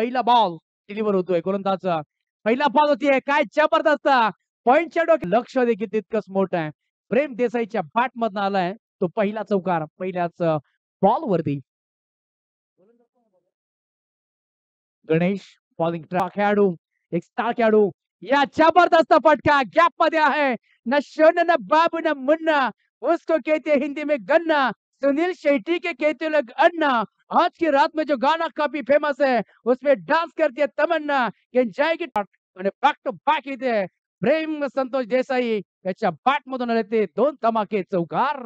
पहिला ball deliver होतोय गोलंदाज पहिला बॉल होतीये काय जबरदस्त पॉइंटच्या डोक्यात लक्ष देखील तितकंच मोठं आहे. प्रेम देसाईच्या बॅट मधून आलाय तो पहिला चौकार पहिल्याच बॉल वरती. गणेश बॉलिंग खेळाडू एक स्टार खेळाडू या जबरदस्त फटका गॅप मध्ये आहे न शोन न बाबू न मुन्ना उसको कहते हिंदी में गन्ना सुनील शेट्टी के कहते लोग अन्ना आज की रात में जो गाना काफी फेमस है उसमें डांस करती है तमन्ना जाएगी बैक टू बॅक इथे प्रेम संतोष देसाई याच्या बॅट मधून आले ते दोन धमाके चौकार.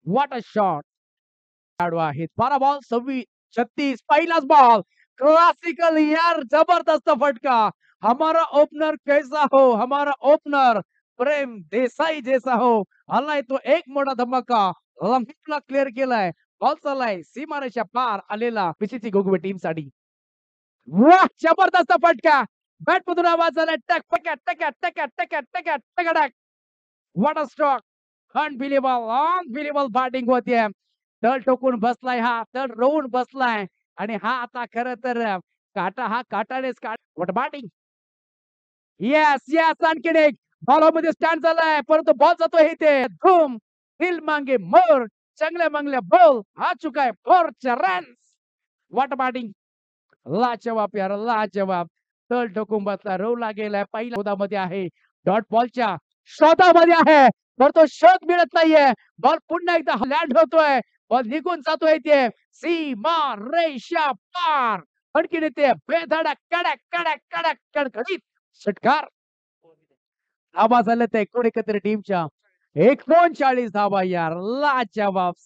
What a shot. खेळाडू आहेत 12 बॉल 36 पहिलाच बॉल क्लासिकल यार जबरदस्त फटका. हमारा ओपनर कैसा हो हमारा ओपनर प्रेम देसाई जैसा हो आलाय तो एक मोठा धमाका लंबीला क्लिअर केलाय बॉल चाललाय सीमारेषा पार आलेला पीसीसी गोगवे टीम साठी. वाह जबरदस्त फटका बॅट मधून आवाज आलाय टक टक टक टक टक टक टक. What a stroke. Unbelievable batting होतीये. तळ ठोकून बसलाय हा तळ रोवून बसलाय आणि हा आता खरं तर काटा हा काटानेच व्हॉट बॅटिंग. येस येस आणखीन एक बॉलमध्ये स्टँड झालाय परंतु बॉल जातोय इथे धूम दिल मांगे मोर चांगल्या मांगल्या बॉल हा चुका आहे 4 रन्स. What batting. लाजवाब यार लाजवाब. तळ ठोकून बसला रोवला गेलाय पहिल्या शोधामध्ये आहे डॉट बॉलच्या शोधामध्ये आहे पण तो शोध मिळत नाहीये. बॉल पुन्हा एकदा लँड होतोय बॉल निघून जातोय ते सीमा रेषा पार आणखीन येते बेधडक कडक कडक कडक कडकडीत षटकार. धाबा झाले ते एकूण एकत्र टीमच्या 39 धाबा यार लाजवाब.